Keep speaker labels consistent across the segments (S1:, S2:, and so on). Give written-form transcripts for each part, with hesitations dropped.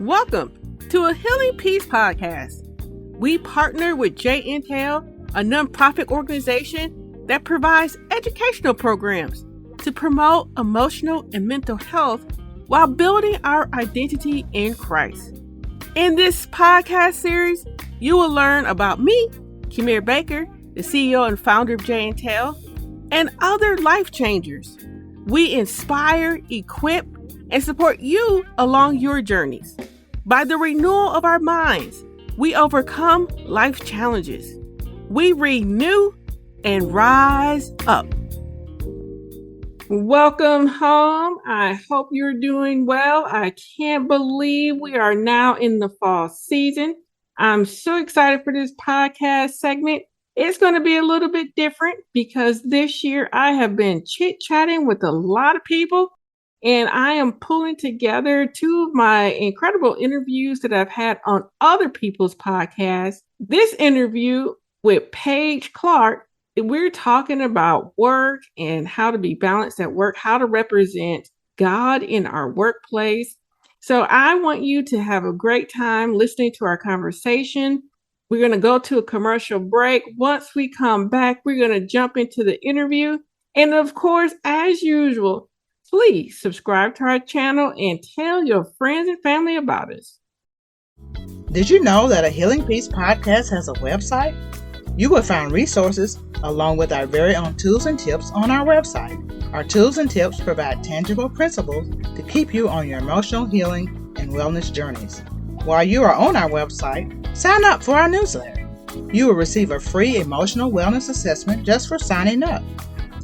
S1: Welcome to a Healing Peace podcast. We partner with Intel, a nonprofit organization that provides educational programs to promote emotional and mental health while building our identity in Christ. In this podcast series, you will learn about me, Kimir Baker, the CEO and founder of Intel, and other life changers. We inspire, equip, and support you along your journeys. By the renewal of our minds, we overcome life challenges. We renew and rise up. Welcome home. I hope you're doing well. I can't believe we are now in the fall season. I'm so excited for this podcast segment. It's going to be a little bit different because this year I have been chit-chatting with a lot of people, and I am pulling together two of my incredible interviews that I've had on other people's podcasts. This interview with Paige Clark, we're talking about work and how to be balanced at work, how to represent God in our workplace. So I want you to have a great time listening to our conversation. We're going to go to a commercial break. Once we come back, we're going to jump into the interview. And of course, as usual, please subscribe to our channel and tell your friends and family about us.
S2: Did you know that a Healing Peace podcast has a website? You will find resources along with our very own tools and tips on our website. Our tools and tips provide tangible principles to keep you on your emotional healing and wellness journeys. While you are on our website, sign up for our newsletter. You will receive a free emotional wellness assessment just for signing up.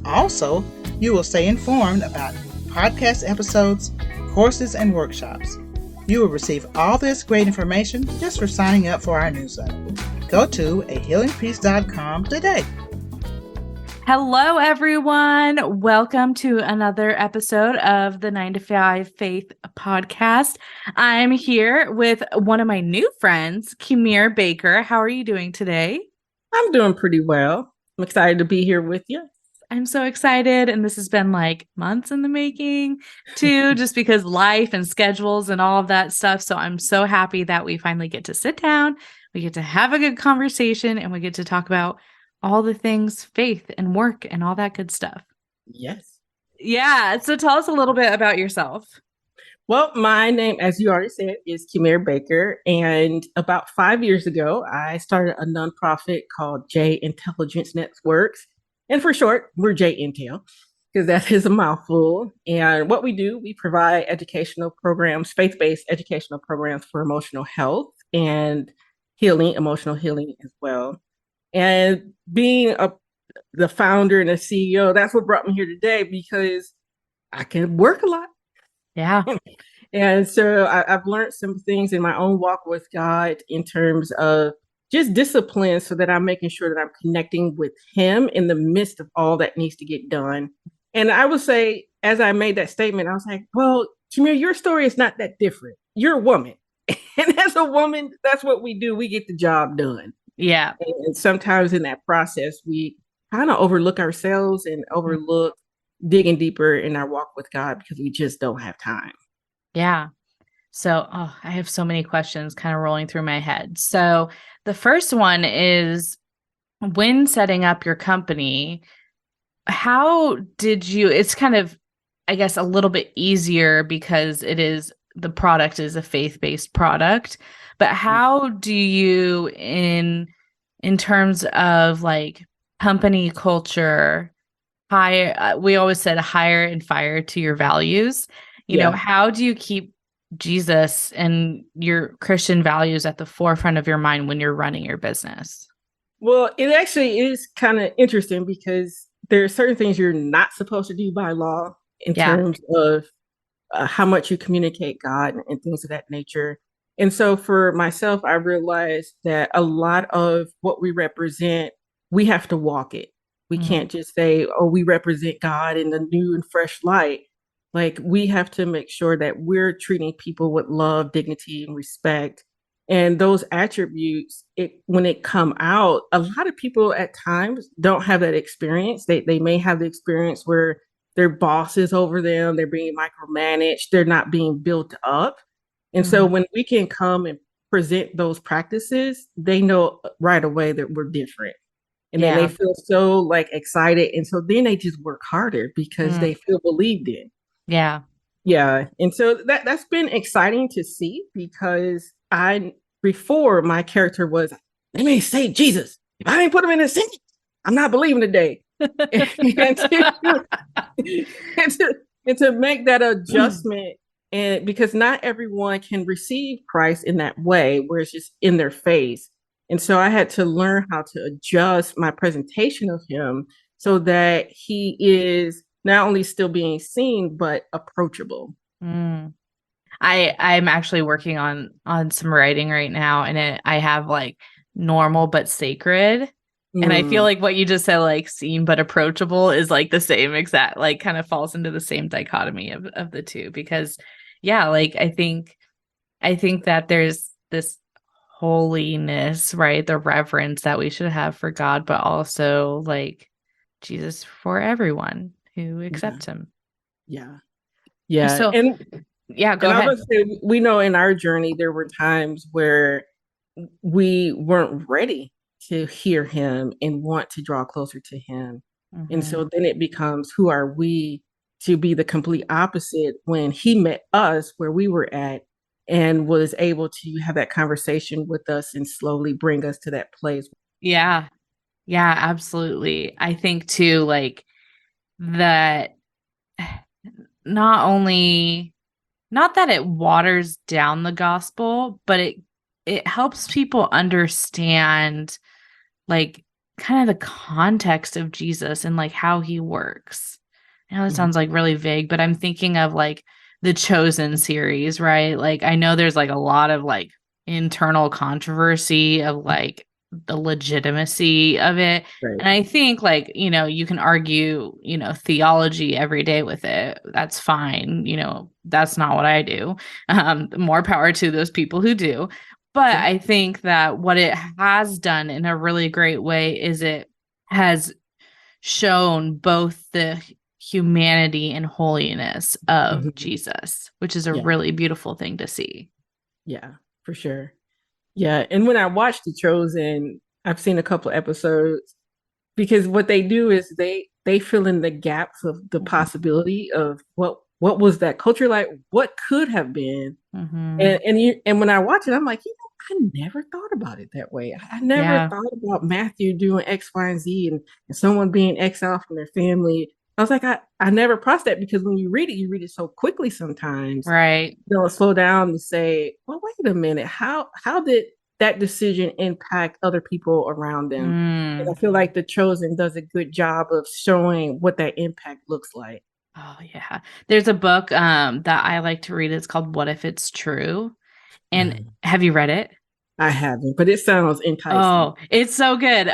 S2: Also, you will stay informed about podcast episodes, courses, and workshops. You will receive all this great information just for signing up for our newsletter. Go to ahealingpeace.com today.
S3: Hello, everyone. Welcome to another episode of the 9 to 5 Faith podcast. I'm here with one of my new friends, Kimir Baker. How are you doing today?
S1: I'm doing pretty well. I'm excited to be here with you.
S3: I'm so excited. And this has been like months in the making too, just because life and schedules and all of that stuff. So I'm so happy that we finally get to sit down. We get to have a good conversation and we get to talk about all the things faith and work and all that good stuff.
S1: Yes.
S3: Yeah. So tell us a little bit about yourself.
S1: Well, my name, as you already said, is Kimir Baker. And about 5 years ago, I started a nonprofit called J Intelligence Networks. And for short, we're Intel, because that is a mouthful. And what we do, we provide educational programs, faith-based educational programs for emotional health and healing, emotional healing as well. And being the founder and the CEO, that's what brought me here today, because I can work a lot.
S3: Yeah.
S1: And so I've learned some things in my own walk with God in terms of just discipline, so that I'm making sure that I'm connecting with Him in the midst of all that needs to get done. And I would say, as I made that statement, I was like, well, Jamir, your story is not that different. You're a woman. And as a woman, that's what we do. We get the job done.
S3: Yeah.
S1: And sometimes in that process, we kind of overlook ourselves and overlook digging deeper in our walk with God because we just don't have time.
S3: Yeah. So I have so many questions kind of rolling through my head. So the first one is, when setting up your company, how did you, it's kind of, I guess, a little bit easier because the product is a faith-based product, but how do you in terms of like company culture, we always said hire and fire to your values, you know, how do you keep Jesus and your Christian values at the forefront of your mind when you're running your business?
S1: Well, it actually is kind of interesting because there are certain things you're not supposed to do by law in terms of how much you communicate God and things of that nature. And so for myself, I realized that a lot of what we represent, we have to walk it. We can't just say, oh, we represent God in a new and fresh light. Like, we have to make sure that we're treating people with love, dignity, and respect. And those attributes, when it come out, a lot of people at times don't have that experience. They may have the experience where their boss is over them, they're being micromanaged, they're not being built up. And so
S3: Mhm.
S1: when we can come and present those practices, they know right away that we're different. And then they
S3: Yeah.
S1: feel so like excited. And so then they just work harder because
S3: Mm.
S1: they feel believed in.
S3: Yeah.
S1: Yeah. And so that's been exciting to see because I before my character was, let me say Jesus. If I didn't put him in a sentence, I'm not believing today. and, to, and, to, and to make that adjustment, and because not everyone can receive Christ in that way where it's just in their face. And so I had to learn how to adjust my presentation of him so that he is not only still being seen but approachable.
S3: Mm. I'm actually working on some writing right now, and I have like normal but sacred. And I feel
S1: Mm,
S3: like what you just said, like seen but approachable, is like the same exact, like kind of falls into the same dichotomy of the two. Because yeah, like I think that there's this holiness, right? The reverence that we should have for God, but also like Jesus for everyone who
S1: yeah,
S3: accepts him.
S1: yeah, yeah.
S3: So yeah, go
S1: And I
S3: ahead.
S1: was gonna say, we know in our journey there were times where we weren't ready to hear him and want to draw closer to him. And
S3: Hmm.
S1: so then it becomes, who are we to be the complete opposite when he met us where we were at and was able to have that conversation with us and slowly bring us to that place.
S3: Yeah. Yeah, absolutely. I think too, like that not only not that it waters down the gospel, but it helps people understand like kind of the context of Jesus and like how he works. I know that
S1: Mhm.
S3: sounds like really vague, but I'm thinking of like the Chosen series, right? Like I know there's like a lot of like internal controversy of like the legitimacy of it.
S1: Right.
S3: And I think like, you can argue, theology every day with it. That's fine. That's not what I do. More power to those people who do. But
S1: Sure.
S3: I think that what it has done in a really great way is it has shown both the humanity and holiness of
S1: Mhm.
S3: Jesus, which is a
S1: Yeah.
S3: really beautiful thing to see.
S1: Yeah, for sure. Yeah. And when I watched The Chosen, I've seen a couple episodes because what they do is they fill in the gaps of the possibility of what was that culture like, what could have been.
S3: Mm-hmm.
S1: And when I watch it, I'm like, I never thought about it that way. I never
S3: Yeah,
S1: thought about Matthew doing X, Y, and Z, and someone being exiled from their family. I was like, I never processed that because when you read it so quickly sometimes.
S3: right.
S1: Slow down and say, well, wait a minute, how did that decision impact other people around them? And
S3: Mm.
S1: I feel like The Chosen does a good job of showing what that impact looks like.
S3: Oh yeah. There's a book that I like to read. It's called What If It's True? And
S1: Mhm.
S3: have you read it?
S1: I haven't, but it sounds enticing.
S3: Oh, it's so good.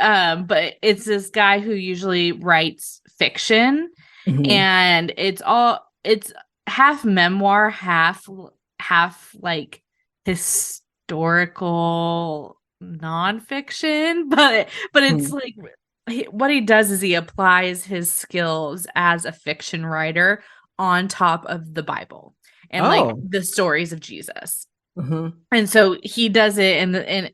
S3: But it's this guy who usually writes fiction,
S1: Mhm.
S3: and it's half memoir, half like historical nonfiction, but it's
S1: Mhm.
S3: like what he does is he applies his skills as a fiction writer on top of the Bible and like
S1: Oh.
S3: the stories of Jesus.
S1: Mhm.
S3: And so he does it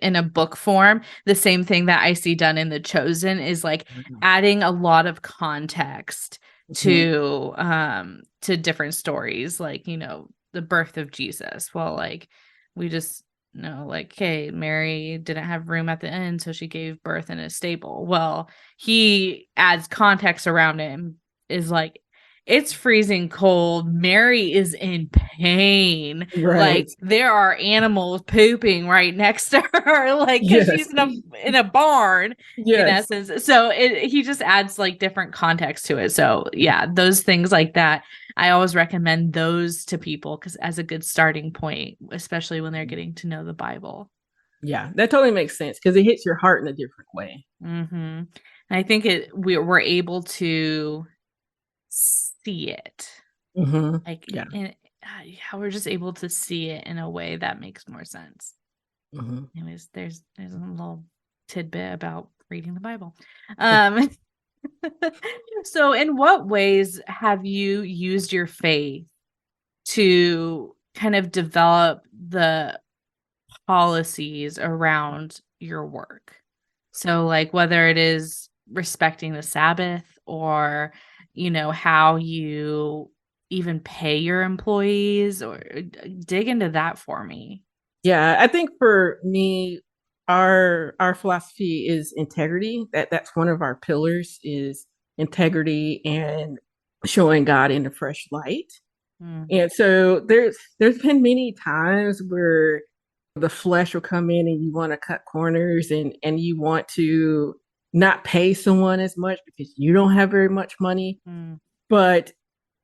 S3: in a book form. The same thing that I see done in The Chosen is like adding a lot of context
S1: Mhm.
S3: to different stories, like, the birth of Jesus. Well, like we just know like, hey, Mary didn't have room at the inn, so she gave birth in a stable. Well, he adds context around it and is like, it's freezing cold. Mary is in pain. Like
S1: Right.
S3: there are animals pooping right next to her, like because
S1: Yes.
S3: she's in a barn, in
S1: Yes.
S3: essence. So he just adds like different context to it. So yeah, those things like that, I always recommend those to people because as a good starting point, especially when they're getting to know the Bible.
S1: Yeah, that totally makes sense because it hits your heart in a different way.
S3: Mm-hmm. And I think we're able to see it. Like
S1: Yeah.
S3: how we're just able to see it in a way that makes more sense.
S1: Mhm.
S3: Anyways, there's a little tidbit about reading the Bible. Um, so in what ways have you used your faith to kind of develop the policies around your work. So like whether it is respecting the Sabbath or, how you even pay your employees or dig into that for me.
S1: Yeah, I think for me, our philosophy is integrity. That's one of our pillars is integrity and showing God in a fresh light.
S3: Mm,
S1: And so there's been many times where the flesh will come in and you want to cut corners and you want to not pay someone as much because you don't have very much money.
S3: mm,
S1: But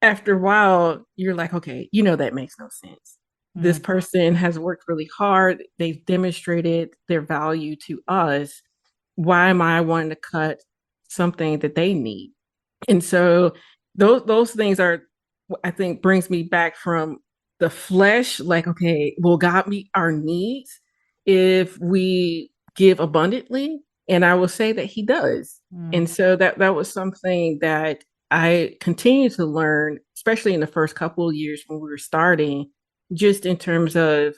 S1: after a while, you're like, okay, that makes no sense. This
S3: mm,
S1: person has worked really hard. They've demonstrated their value to us. Why am I wanting to cut something that they need? And so those things are, I think, brings me back from the flesh. Like, okay, will God meet our needs if we give abundantly? And I will say that He does.
S3: mm,
S1: And so that was something that I continue to learn, especially in the first couple of years when we were starting, just in terms of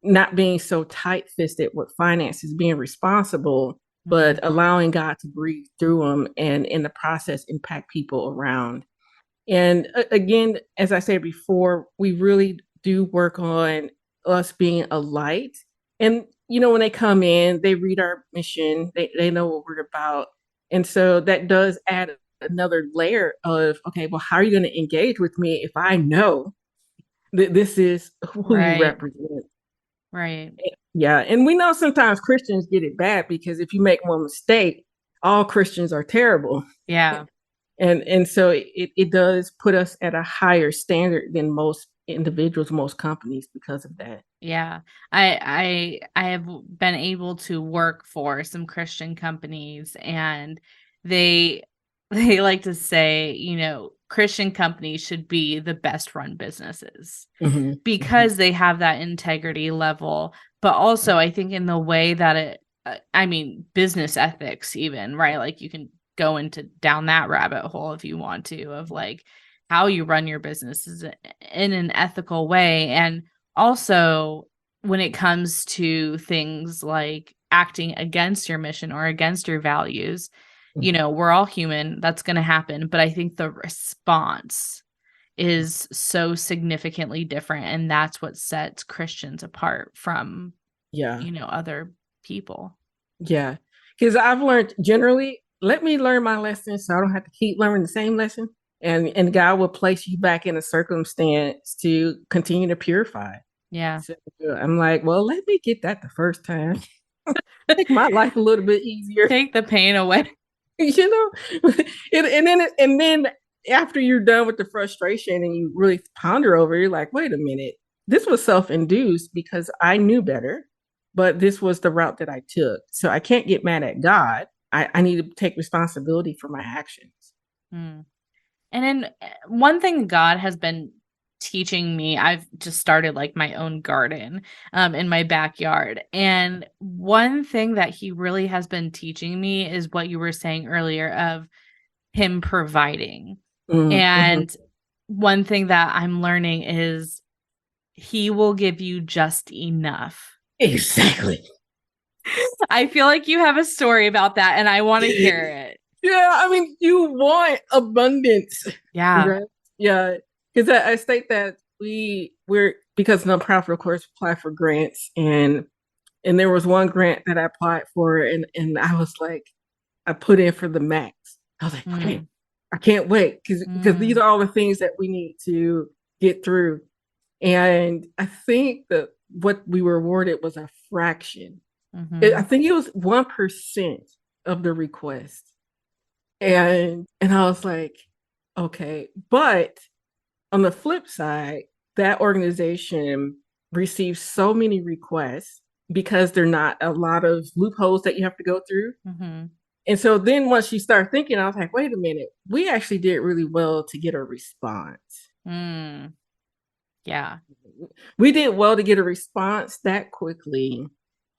S1: not being so tight fisted with finances, being responsible, but
S3: mm.
S1: allowing God to breathe through them and in the process impact people around. And again, as I said before, we really do work on us being a light. And, when they come in, they read our mission, they know what we're about. And so that does add another layer of, okay, well, how are you going to engage with me if I know that this is who you
S3: Right.
S1: represent?
S3: Right.
S1: Yeah. And we know sometimes Christians get it bad because if you make one mistake, all Christians are terrible.
S3: Yeah.
S1: And so it does put us at a higher standard than most individuals, most companies because of that.
S3: Yeah. I have been able to work for some Christian companies and they they like to say, Christian companies should be the best run businesses
S1: Mhm, mhm,
S3: because they have that integrity level, but also I think in the way that I mean business ethics even, right? Like you can go into down that rabbit hole if you want to of like how you run your business is in an ethical way and also when it comes to things like acting against your mission or against your values,
S1: mhm.
S3: we're all human, that's going to happen, but I think the response is so significantly different and that's what sets Christians apart from,
S1: Yeah,
S3: other people.
S1: yeah. Because I've learned generally, let me learn my lesson so I don't have to keep learning the same lesson. And God will place you back in a circumstance to continue to purify.
S3: Yeah.
S1: So I'm like, well, let me get that the first time. Make my life a little bit easier.
S3: Take the pain away.
S1: you know and then after you're done with the frustration and you really ponder over it, you're like, wait a minute, this was self-induced because I knew better, but this was the route that I took, so I can't get mad at God. I need to take responsibility for my actions.
S3: Mm. And then one thing God has been teaching me, I've just started like my own garden in my backyard. And one thing that he really has been teaching me is what you were saying earlier of him providing.
S1: Mm-hmm.
S3: And one thing that I'm learning is he will give you just enough.
S1: Exactly.
S3: I feel like you have a story about that and I want to hear it.
S1: Yeah, I mean, you want abundance,
S3: Yeah.
S1: right? Yeah, because I state that we're because nonprofit, of course, apply for grants, and there was one grant that I applied for, and I was like, I put in for the max. I was like, okay,
S3: Mm,
S1: I can't wait because these
S3: mm,
S1: are all the things that we need to get through, and I think that what we were awarded was a fraction. I
S3: mhm,
S1: think it was 1% of the request. And I was like, okay. But on the flip side, that organization receives so many requests because there are not a lot of loopholes that you have to go through.
S3: mhm,
S1: And so then once you start thinking, I was like, wait a minute, we actually did really well to get a response.
S3: mm. Yeah.
S1: We did well to get a response that quickly.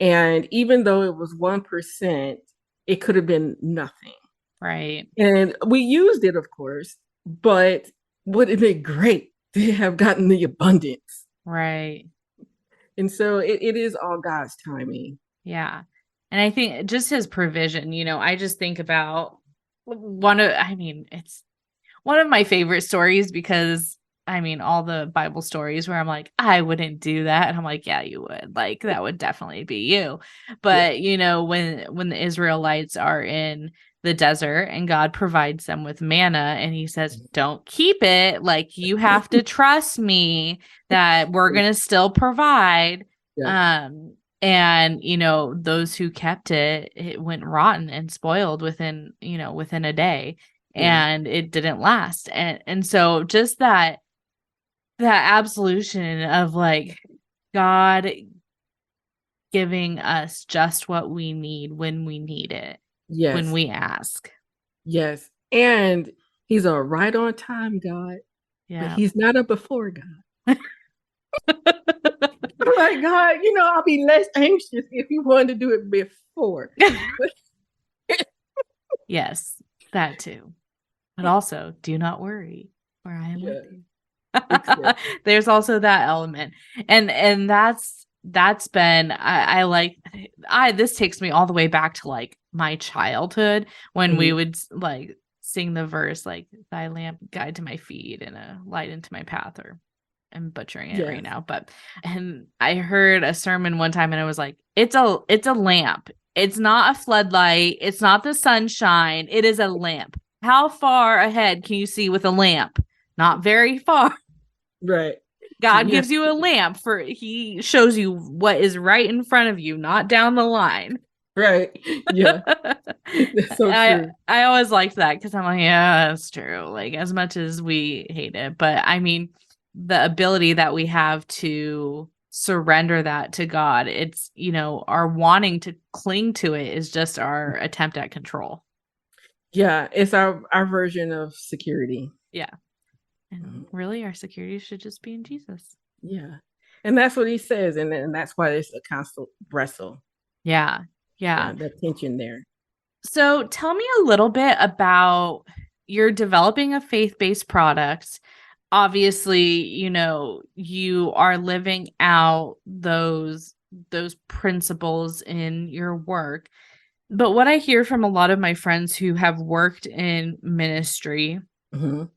S1: And even though it was 1%, it could have been nothing.
S3: Right.
S1: And we used it, of course, but would it be great to have gotten the abundance?
S3: Right.
S1: And so it is all God's timing.
S3: Yeah. And I think just his provision, I just think about it's one of my favorite stories because all the Bible stories where I'm like, I wouldn't do that. And I'm like, yeah, you would. Like, that would definitely be you.
S1: Yeah.
S3: But, when the Israelites are in the desert and God provides them with manna and he says, don't keep it. Like, you have to trust me that we're going to still provide.
S1: Yeah.
S3: And those who kept it went rotten and spoiled within a day,
S1: Yeah.
S3: and it didn't last. And so just that absolution of like God giving us just what we need when we need it, when
S1: Yes.
S3: we ask.
S1: Yes. And he's a right on time God, but
S3: Yeah.
S1: he's not a before God. I'm like, God, I'll be less anxious if you wanted to do it before.
S3: Yes, that too. But also, do not worry, for I am with you.
S1: Exactly.
S3: There's also that element. And that's been I like I this takes me all the way back to like my childhood when we would like sing the verse like thy lamp guide to my feet and a light into my path, or I'm butchering it right now, and I heard a sermon one time and I was like, it's a lamp. It's not a floodlight. It's not the sunshine. It is a lamp. How far ahead can you see with a lamp? Not very far.
S1: Right.
S3: God gives you a lamp he shows you what is right in front of you, not down the line.
S1: Right. Yeah. That's so true.
S3: I always liked that because I'm like, yeah, that's true. Like, as much as we hate it, but the ability that we have to surrender that to God, it's, our wanting to cling to it is just our attempt at control.
S1: Yeah. It's our version of security.
S3: Yeah. And really, our security should just be in Jesus.
S1: Yeah. And that's what he says. And that's why it's a constant wrestle.
S3: Yeah. Yeah.
S1: The tension there.
S3: So tell me a little bit about you're developing a faith-based product. Obviously, you are living out those principles in your work. But what I hear from a lot of my friends who have worked in ministry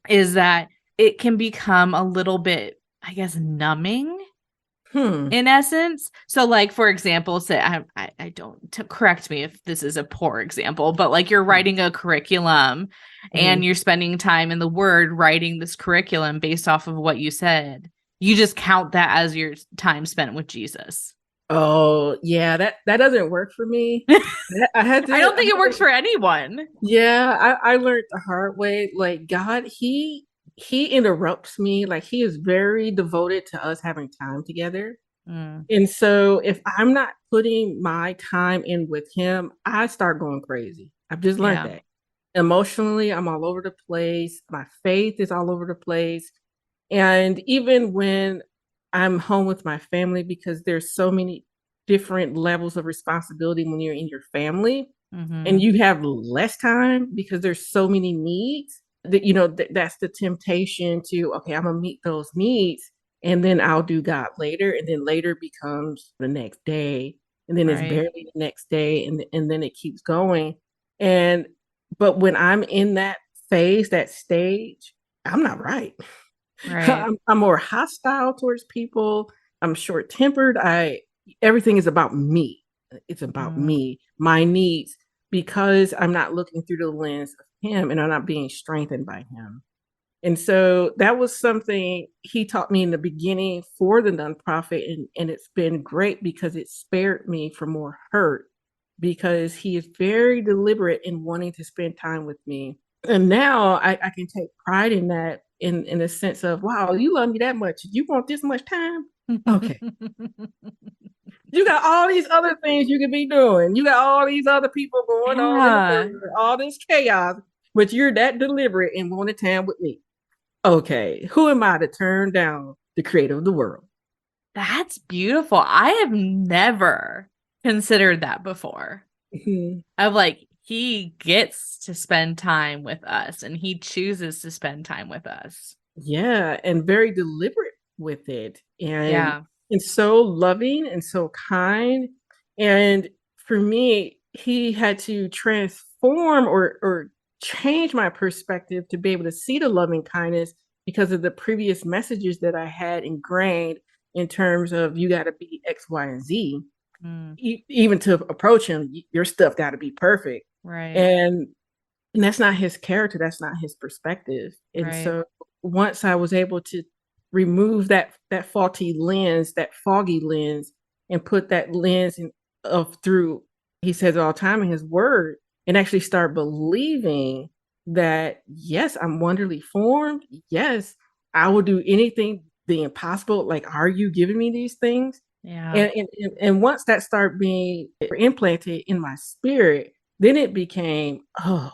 S3: is that it can become a little bit, I guess, numbing in essence. So like, for example, say I don't correct me if this is a poor example, but like you're writing a curriculum and you're spending time in the Word writing this curriculum based off of what you said. You just count that as your time spent with Jesus.
S1: Oh, yeah, that doesn't work for me. I
S3: don't think it works for anyone.
S1: Yeah, I learned the hard way. Like God, he interrupts me. Like he is very devoted to us having time together. And so if I'm not putting my time in with him, I start going crazy. I've just learned that. Emotionally, I'm all over the place. My faith is all over the place. And even when I'm home with my family, because there's so many different levels of responsibility when you're in your family and you have less time because there's so many needs that, that's the temptation to, okay, I'm going to meet those needs and then I'll do God later. And then later becomes the next day. And then it's barely the next day. And then it keeps going. But when I'm in that phase, that stage, I'm not right. I'm more hostile towards people. I'm short tempered. Everything is about me. It's about me, my needs, because I'm not looking through the lens of him and I'm not being strengthened by him. And so that was something he taught me in the beginning for the nonprofit. And it's been great because it spared me from more hurt because he is very deliberate in wanting to spend time with me. And now I can take pride in that in the sense of, wow, you love me that much. You want this much time? Okay. You got all these other things you could be doing. You got all these other people going on in the world, all this chaos, but you're that deliberate and wanting time with me. Okay, who am I to turn down the creator of the world?
S3: That's beautiful. I have never considered that before. Of like, he gets to spend time with us and he chooses to spend time with us.
S1: Yeah, and very deliberate with it,
S3: Yeah.
S1: and so loving and so kind. And for me, he had to transform or change my perspective to be able to see the loving kindness because of the previous messages that I had ingrained in terms of you got to be X, Y, and Z.
S3: Mm,
S1: Even to approach him, your stuff got to be perfect.
S3: right.
S1: And that's not his character, that's not his perspective. And
S3: Right.
S1: so once I was able to remove that faulty lens, that foggy lens, and put that lens of through, he says all the time in his word, and actually start believing that yes, I'm wonderfully formed. Yes, I will do anything the impossible. Like, are you giving me these things?
S3: Yeah.
S1: And once that started being implanted in my spirit, then it became, oh,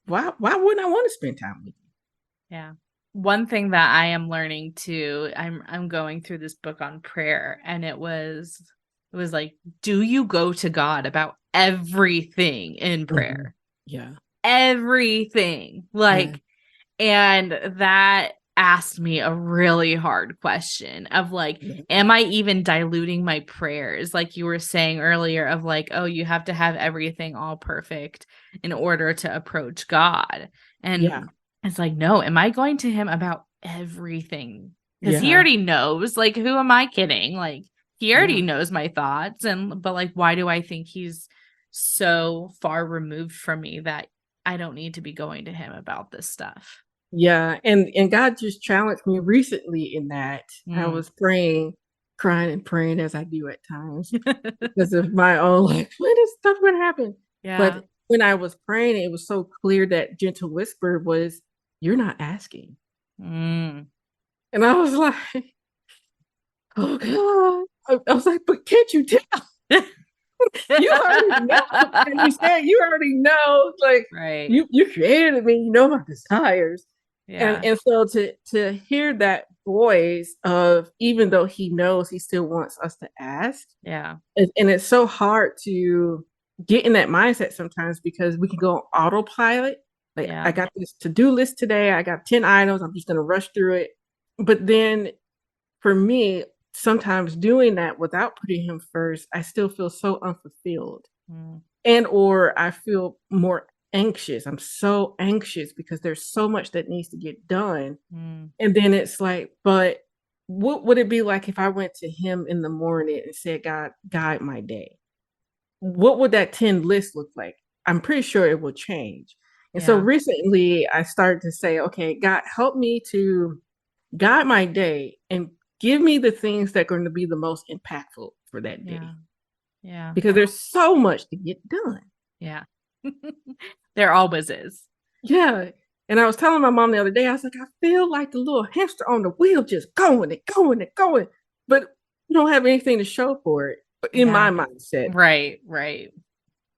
S1: why wouldn't I want to spend time with you?
S3: Yeah. One thing that I am learning too, I'm going through this book on prayer, and it was like, do you go to God about everything in
S1: Mhm.
S3: prayer?
S1: Yeah.
S3: Everything.
S1: Yeah.
S3: Like, and that asked me a really hard question of like,
S1: Yeah.
S3: am I even diluting my prayers? Like you were saying earlier, of like, oh, you have to have everything all perfect in order to approach God.
S1: Yeah.
S3: And it's like, no, am I going to him about everything? Because he
S1: Yeah.
S3: already knows. Like, who am I kidding? Like, he already
S1: Yeah.
S3: knows my thoughts. But like, why do I think he's so far removed from me that I don't need to be going to him about this stuff?
S1: Yeah. And God just challenged me recently in that. I
S3: Mm.
S1: was praying, crying and praying as I do at times because of my own like, when is stuff gonna happen?
S3: Yeah.
S1: But when I was praying, it was so clear that gentle whisper was, you're not asking.
S3: Mm.
S1: And I was like, oh God. I was like, but can't you tell? You already know. And you said you already know, like
S3: Right.
S1: you created me, you know my desires. And
S3: Yeah.
S1: and so to hear that voice of even though he knows, he still wants us to ask.
S3: Yeah.
S1: And it's so hard to get in that mindset sometimes because we can go on autopilot. Like I
S3: Yeah.
S1: got this to-do list today, I got 10 items, I'm just gonna rush through it. But then for me, sometimes doing that without putting him first, I still feel so unfulfilled.
S3: Mm.
S1: And or I feel more anxious. I'm so anxious because there's so much that needs to get done.
S3: Mm.
S1: And then it's like, but what would it be like if I went to him in the morning and said, God, guide my day? What would that 10 list look like? I'm pretty sure it will change. And so
S3: Yeah.
S1: recently I started to say, okay, God, help me to guide my day and give me the things that are going to be the most impactful for that
S3: Yeah.
S1: day
S3: Yeah.
S1: because there's so much to get done.
S3: Yeah. There always is.
S1: Yeah. And I was telling my mom the other day, I was like, I feel like the little hamster on the wheel just going and going and going, but you don't have anything to show for it in my
S3: Yeah.
S1: mindset.
S3: Right. Right.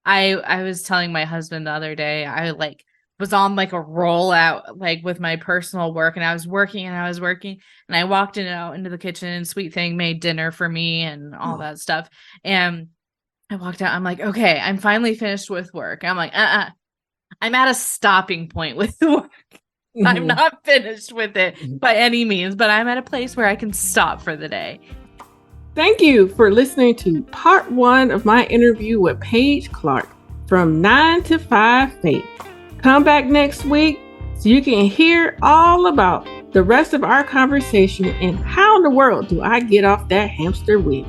S3: I was telling my husband the other day, I like was on like a rollout like with my personal work, and I was working and I was working, and I walked out into the kitchen, and Sweet Thing made dinner for me and all
S1: Oh,
S3: that stuff. And I walked out, I'm like, okay, I'm finally finished with work. I'm like, I'm at a stopping point with the work. I'm
S1: mhm,
S3: not finished with it
S1: mhm.
S3: by any means, but I'm at a place where I can stop for the day.
S1: Thank you for listening to part 1 of my interview with Paige Clark from 9 to 5 Faith. Come back next week so you can hear all about the rest of our conversation and how in the world do I get off that hamster wheel.